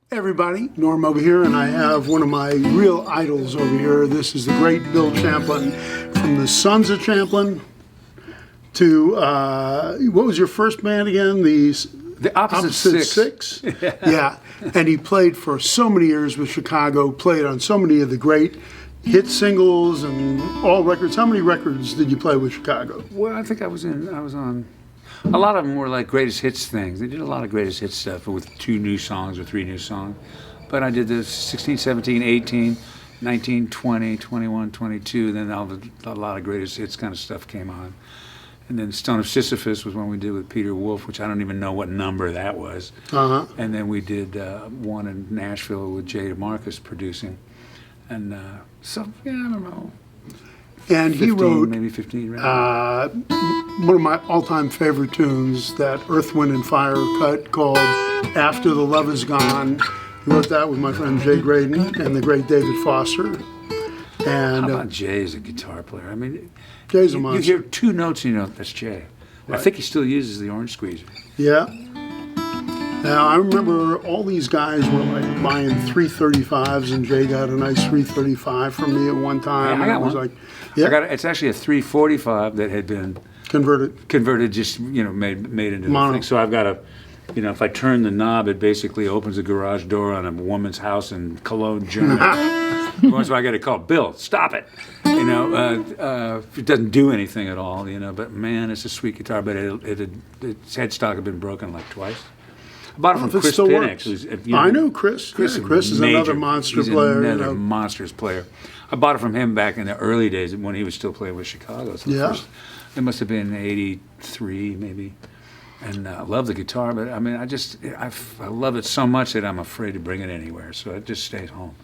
Everybody, Norm over here, and I have one of my real idols over here. This is the great Bill Champlin, from the Sons of Champlin to, what was your first band again? The Opposite Six. Yeah, and he played for so many years with Chicago, played on so many of the great hit singles and all records. How many records did you play with Chicago? Well, I think I was on. A lot of them were like greatest hits things. They did a lot of greatest hits stuff with 2 new songs or 3 new songs. But I did the 16, 17, 18, 19, 20, 21, 22. Then a lot of greatest hits kind of stuff came on. And then Stone of Sisyphus was one we did with Peter Wolf, which I don't even know what number that was. Uh-huh. And then we did one in Nashville with Jay DeMarcus producing. And so, yeah, I don't know. And 15, he wrote maybe 15. Right? one of my all-time favorite tunes, that Earth, Wind, and Fire cut called After the Love Is Gone. He wrote that with my friend Jay Graydon and the great David Foster. And how about Jay as a guitar player? I mean, Jay's a monster. You hear 2 notes and you know that's Jay. Right. I think he still uses the orange squeezer. Yeah. Now, I remember all these guys were like buying 335s, and Jay got a nice 335 from me at one time. Yeah, I got one. Like, yeah. It's actually a 345 that had been converted, just made into Mono. the thing. So I've got a, if I turn the knob, it basically opens a garage door on a woman's house in Cologne, Germany. So I got to call Bill, stop it. It doesn't do anything at all. But man, it's a sweet guitar. But its headstock had been broken like twice. I bought it from Chris Pinnock. I know Chris. Chris is another monster player. Another monstrous player. I bought it from him back in the early days when he was still playing with Chicago. So yeah. It must have been 83 maybe. And I love the guitar, but I mean, I love it so much that I'm afraid to bring it anywhere. So it just stays home.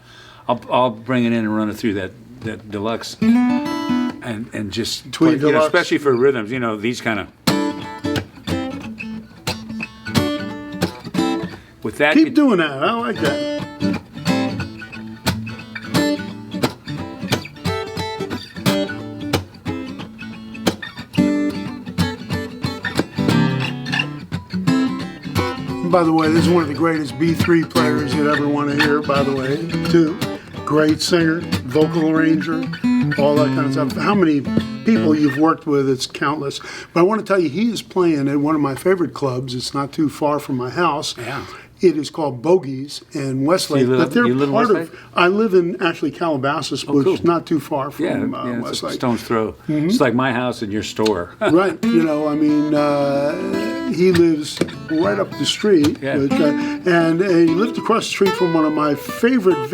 I'll bring it in and run it through that deluxe and just Tweed deluxe. Especially for rhythms, these kind of. With that, keep doing that. I like that. By the way, this is one of the greatest B3 players you'd ever want to hear, by the way, too. Great singer, vocal arranger, all that kind of stuff. How many people you've worked with, it's countless. But I want to tell you, he is playing at one of my favorite clubs. It's not too far from my house. Yeah. It is called Bogies in Westlake. So you live in Westlake? I live in actually Calabasas, which is not too far from Westlake. It's a stone's throw. Mm-hmm. It's like my house and your store. Right. He lives right up the street. Yeah. And he lived across the street from one of my favorite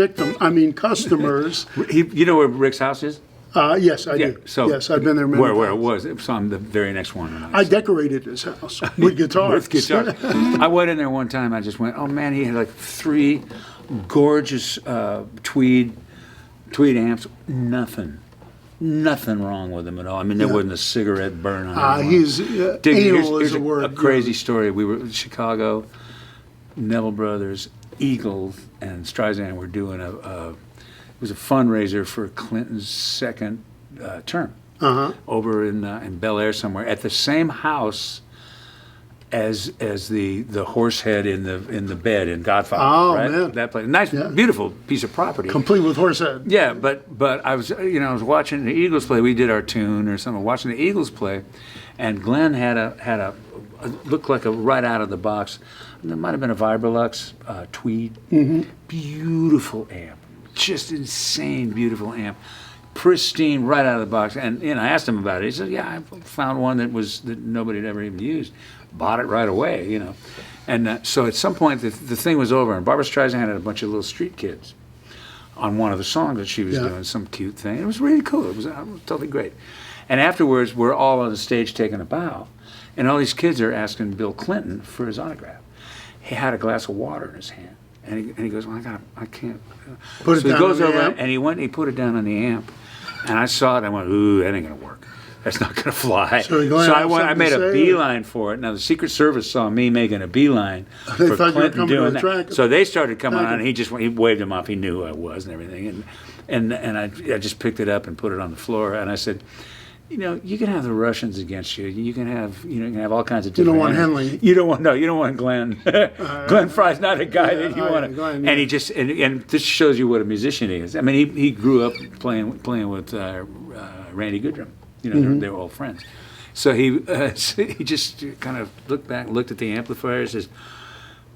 customers. You know where Rick's house is? Yes, I do. So yes, I've been there many times. Where it was. It was on the very next one. I decorated his house with guitars. With guitars. I went in there one time. I just went, oh man, he had like 3 gorgeous tweed amps. Nothing wrong with them at all. I mean, there wasn't a cigarette burn on him. He's anal is a word. A crazy story. We were in Chicago, Neville Brothers, Eagles, and Streisand were doing it was a fundraiser for Clinton's second term over in Bel Air somewhere, at the same house as the horse head in the bed in Godfather. Oh, right? man. That place, nice, beautiful piece of property, complete with horse head. Yeah, but I was watching the Eagles play. We did our tune or something. Watching the Eagles play, and Glenn had a looked like a right out of the box. There might have been a Vibrolux tweed, beautiful amp. Just insane, beautiful amp, pristine, right out of the box. And I asked him about it. He said, "Yeah, I found one that nobody had ever even used. Bought it right away, And so at some point the thing was over, and Barbra Streisand had a bunch of little street kids on one of the songs that she was doing, some cute thing. It was really cool. It was totally great. And afterwards, we're all on the stage taking a bow, and all these kids are asking Bill Clinton for his autograph. He had a glass of water in his hand. And he goes, well, I can't. Put it so he down goes on the over amp? and he put it down on the amp, and I saw it. I went, ooh, that ain't gonna work. That's not gonna fly. So I made a beeline for it. Now the Secret Service saw me making a beeline for Clinton doing that. So they started coming on, and he waved him off. He knew who I was and everything. And I just picked it up and put it on the floor. And I said, you know, you can have the Russians against you. You can have, you know, you can have all kinds of You different. don't want Henley. You don't want you don't want Glenn. Glenn Fry's not a guy that you want to. Glenn, And he just and this shows you what a musician he is. I mean, he grew up playing with Randy Goodrum. You know, they were all friends. So he just kind of looked at the amplifier and says,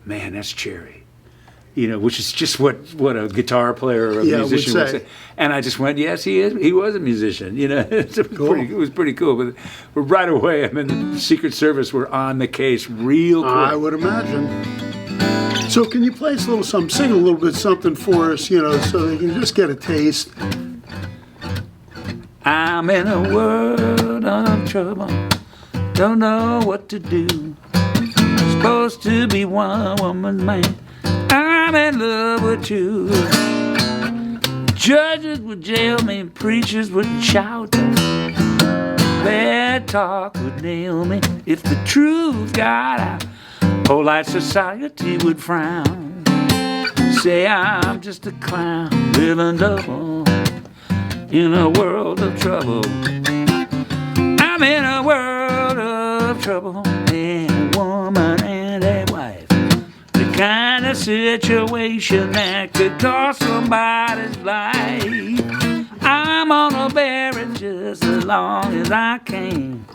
"Man, that's cherry." You know, which is just what a guitar player or a musician would say. And I just went, yes, he is. He was a musician. You know, it was pretty cool. But right away, I mean, the Secret Service were on the case real quick. I would imagine. So can you play us a little something, sing a little bit something for us, you know, so they can just get a taste? I'm in a world of trouble, don't know what to do. Supposed to be one woman man, I'm in love with you. Judges would jail me, preachers would shout. Bad talk would nail me if the truth got out. Polite society would frown, say I'm just a clown, living double in a world of trouble. I'm in a world of trouble, a woman and a wife. The kind of situation that could cost somebody's life. I'm gonna bear it just as long as I can.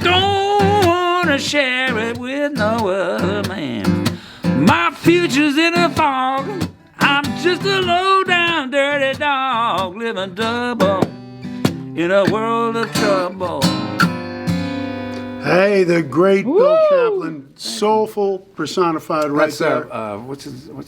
Don't wanna share it with no other man. My future's in a fog. I'm just a low-down, dirty dog, living double in a world of trouble. Hey, the great Bill Champlin, soulful personified right That's there. what's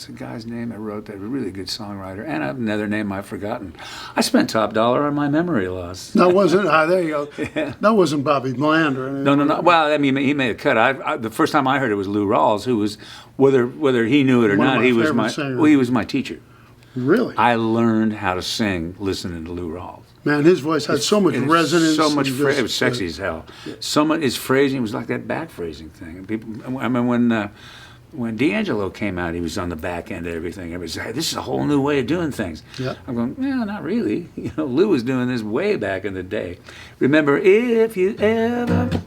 the guy's name that wrote that? A really good songwriter. And another name I've forgotten. I spent top dollar on my memory loss. That wasn't, there you go. That wasn't Bobby Bland or anything. No. Well, I mean, he made a cut. The first time I heard it was Lou Rawls, who was, whether he knew it or One of not, my he favorite was my teacher. Really? I learned how to sing listening to Lou Rawls. Man, his voice had so much resonance. So much, and it was sexy as hell. So much, his phrasing was like that back phrasing thing. And people, I mean, when D'Angelo came out, he was on the back end of everything. Everybody said, hey, this is a whole new way of doing things. Yeah. I'm going, well, not really. You know, Lou was doing this way back in the day. Remember, if you ever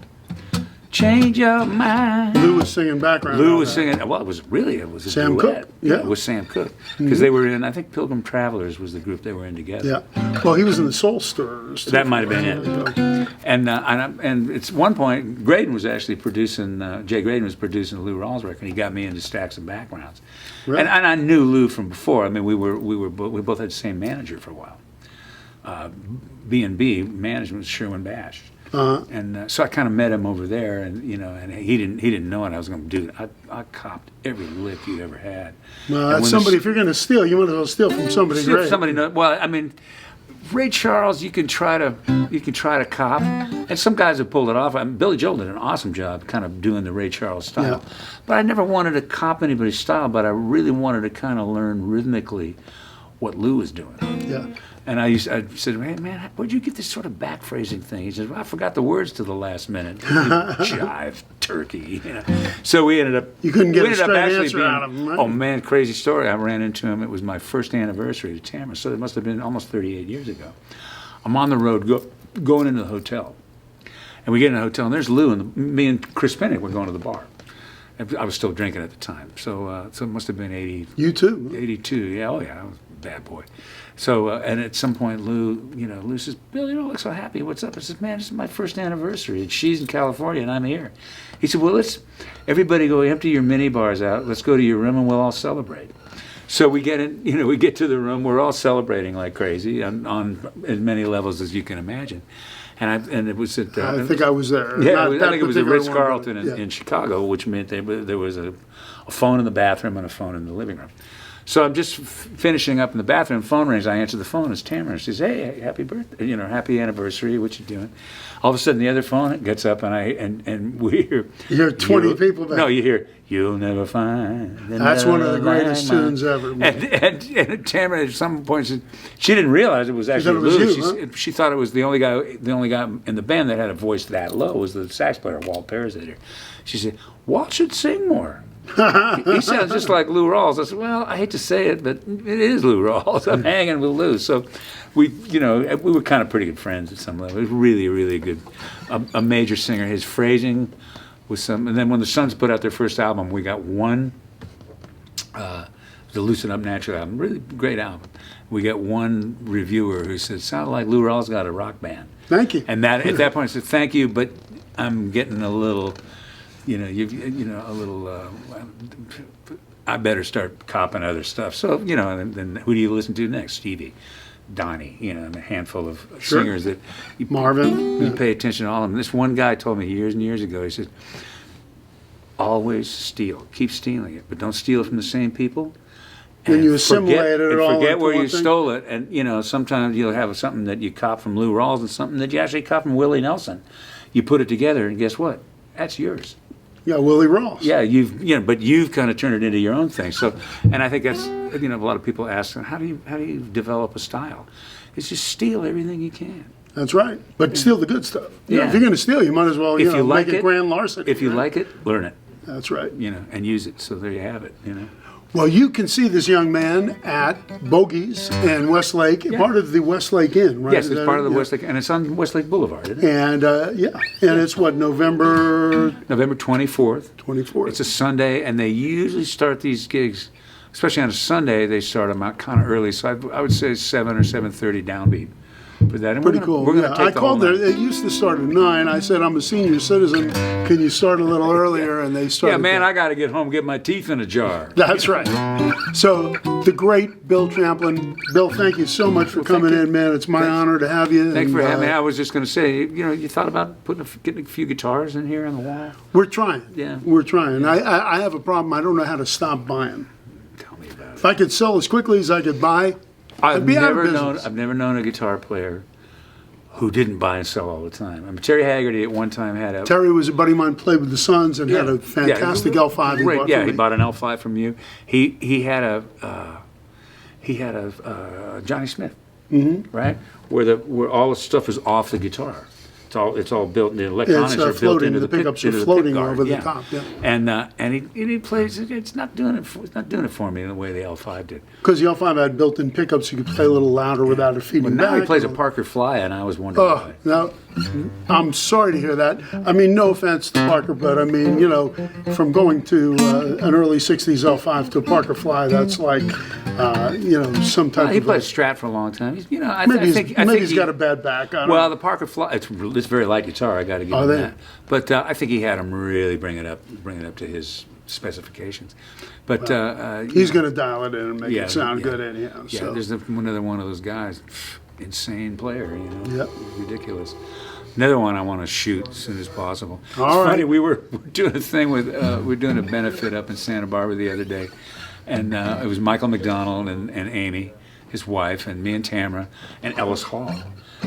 change your mind. Lou was singing background. Lou was singing. Well, it was a Sam duet. Cooke, yeah. It was Sam Cooke because they were in. I think Pilgrim Travelers was the group they were in together. Yeah. Well, he was in the Soul Stirrers. too. That might have been it. And it's one point Graydon was actually producing. Jay Graydon was producing the Lou Rawls record. He got me into Stacks and Backgrounds, Really? and I knew Lou from before. I mean, we both had the same manager for a while. B&B management was Sherwin Bash. And so I kind of met him over there, and you know, and he didn't know what I was going to do. I copped every lick you ever had. Well, that's somebody. If you're going to steal, you might as well steal from somebody great. Somebody know. Well, I mean, Ray Charles, you can try to cop, and some guys have pulled it off. I mean, Billy Joel did an awesome job, kind of doing the Ray Charles style. Yeah. But I never wanted to cop anybody's style. But I really wanted to kind of learn rhythmically what Lou was doing. Yeah. And I said, hey, man, where'd you get this sort of back phrasing thing? He said, well, I forgot the words to the last minute. Jive turkey. You know. So we ended up. You couldn't get a straight actually answer out of him, right? Oh, man, crazy story. I ran into him. It was my first anniversary to Tamara, so it must have been almost 38 years ago. I'm on the road going into the hotel. And we get in the hotel, and there's Lou, and me and Chris Pennick were going to the bar. I was still drinking at the time. So it must have been 80. You too. 82, yeah, oh yeah, I was a bad boy. So, and at some point, Lou says, Bill, you don't look so happy. What's up? I said, man, this is my first anniversary. And she's in California, and I'm here. He said, well, everybody go empty your mini bars out. Let's go to your room, and we'll all celebrate. So we get to the room. We're all celebrating like crazy on as many levels as you can imagine. And it was at. I think I was there. Yeah, Not I that think it was a particular Ritz one, Carlton but, yeah. in Chicago, which meant there was a phone in the bathroom and a phone in the living room. So I'm just finishing up in the bathroom. Phone rings. I answer the phone. It's Tamara. She says, "Hey, happy birthday! Happy anniversary. What you doing?" All of a sudden, the other phone gets up, and we hear. You hear 20 people back. No, you hear. You'll never find. That's one of the greatest tunes ever. And Tamara at some point she didn't realize it was actually Lou. She thought it was the only guy in the band that had a voice that low was the sax player Walt Perizzitter. She said, "Walt should sing more." He sounds just like Lou Rawls. I said, well, I hate to say it, but it is Lou Rawls. I'm hanging with Lou. So we were kind of pretty good friends at some level. He was really, really good, a major singer. His phrasing was some. And then when the Sons put out their first album, we got one. The Loosen Up Natural album, really great album. We got one reviewer who said, "Sounded like Lou Rawls got a rock band." Thank you. And that at that point I said, "Thank you, but I'm getting a little, a little. I better start copping other stuff." So and then who do you listen to next? Stevie, Donnie, and a handful of singers that Marvin. You pay attention to all of them. This one guy told me years and years ago. He said, "Always steal. Keep stealing it, but don't steal it from the same people." Then you assimilate it all. Forget into where one you thing. stole it, and sometimes you'll have something that you cop from Lou Rawls and something that you actually cop from Willie Nelson. You put it together, and guess what? That's yours. Yeah, Willie Rawls. Yeah, but you've kind of turned it into your own thing. So, and I think that's a lot of people ask, how do you develop a style? It's just steal everything you can. That's right. But steal the good stuff. Yeah. If you're going to steal, you might as well If you like make it it, grand larceny. If you like it, learn it. That's right. And use it. So there you have it. Well, you can see this young man at Bogey's and Westlake, part of the Westlake Inn, right? Yes, it's part of the Westlake, and it's on Westlake Boulevard, isn't it? And and it's what, November 24th. 24th. It's a Sunday, and they usually start these gigs, especially on a Sunday. They start them out kind of early, so I would say 7 or 7:30 downbeat for that. And Pretty cool. We're gonna Yeah, take I the called whole there. night. It used to start at 9. I said, I'm a senior citizen. Can you start a little earlier? And they started. Yeah, man, there. I got to get home and get my teeth in a jar. That's right. So the great Bill Champlin. Bill, thank you so much for coming in, man. It's my honor to have you. Thanks and, for having me. I was just going to say, you thought about getting a few guitars in here on the wall? We're trying. Yeah. We're trying. I have a problem. I don't know how to stop buying. Tell me about it. If I could sell as quickly as I could buy, I'd be out of business. I've never known a guitar player who didn't buy and sell all the time. I mean, Terry Haggerty at one time had a... Terry was a buddy of mine, played with the Sons, and had a fantastic L5 he bought Yeah, from he me. bought an L5 from you. He had a Johnny Smith, right? Where all the stuff is off the guitar. It's all built. The electronics are built floating. into The pickups are into floating pick guard, over the top. Yeah. And he plays. It's not doing it. It's not doing it for me the way the L5 did. Because the L5 had built-in pickups, you could play a little louder without it feeding But now back. he plays a Parker Fly, and I was wondering why. No, I'm sorry to hear that. I mean, no offense to Parker, but I mean, from going to an early '60s L5 to a Parker Fly, that's like, some type He of. played Strat for a long time. I Maybe think he's got a bad back. I don't Well, know. the Parker Fly, it's very light guitar. I got to give him they? that. But I think he had him really bring it up to his specifications. But He's going to dial it in and make Yeah, it sound yeah. good anyhow. yeah, So. there's another one of those guys, insane player. Yep. Ridiculous. Another one I want to shoot as soon as possible. All It's right. funny. We're doing a thing with we're doing a benefit up in Santa Barbara the other day, and it was Michael McDonald and Amy, his wife, and me and Tamara and Ellis Hall.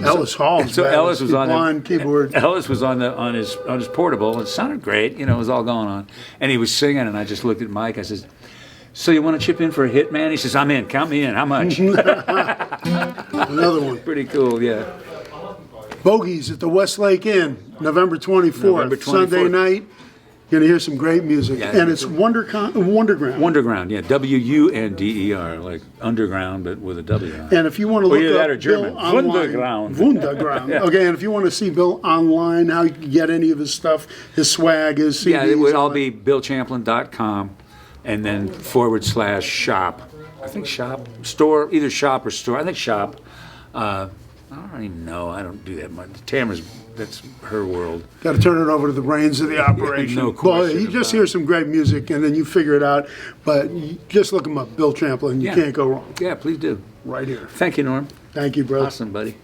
Ellis Hall's So bad. Ellis was on blind keyboard. Ellis was on his portable. It sounded great. It was all going on, and he was singing. And I just looked at Mike. I said, "So you want to chip in for a hit, man?" He says, "I'm in. Count me in. How much?" Another one. Pretty cool. Yeah. Bogies at the Westlake Inn, November 24th, November 24th. Sunday night. You're going to hear some great music. Yeah, And it's Wonderground. Wonderground. Yeah. WUNDER, like underground, but with a W. On it. And if you want to Or look either that up or German. Bill online, Wunderground. Wunderground. Yeah. Okay, and if you want to see Bill online, how you can get any of his stuff, his swag, his CDs. Yeah, it would all that. be BillChamplin.com and then /shop. I think shop, store, either shop or store. I think shop. I don't even know. I don't do that much. Tamara's, that's her world. Got to turn it over to the brains of the operation. no Boy, question you just about hear some great music and then you figure it out. But you just look him up, Bill Champlin. You Yeah. can't go wrong. Yeah, please do. Right here. Thank you, Norm. Thank you, brother. Awesome, buddy.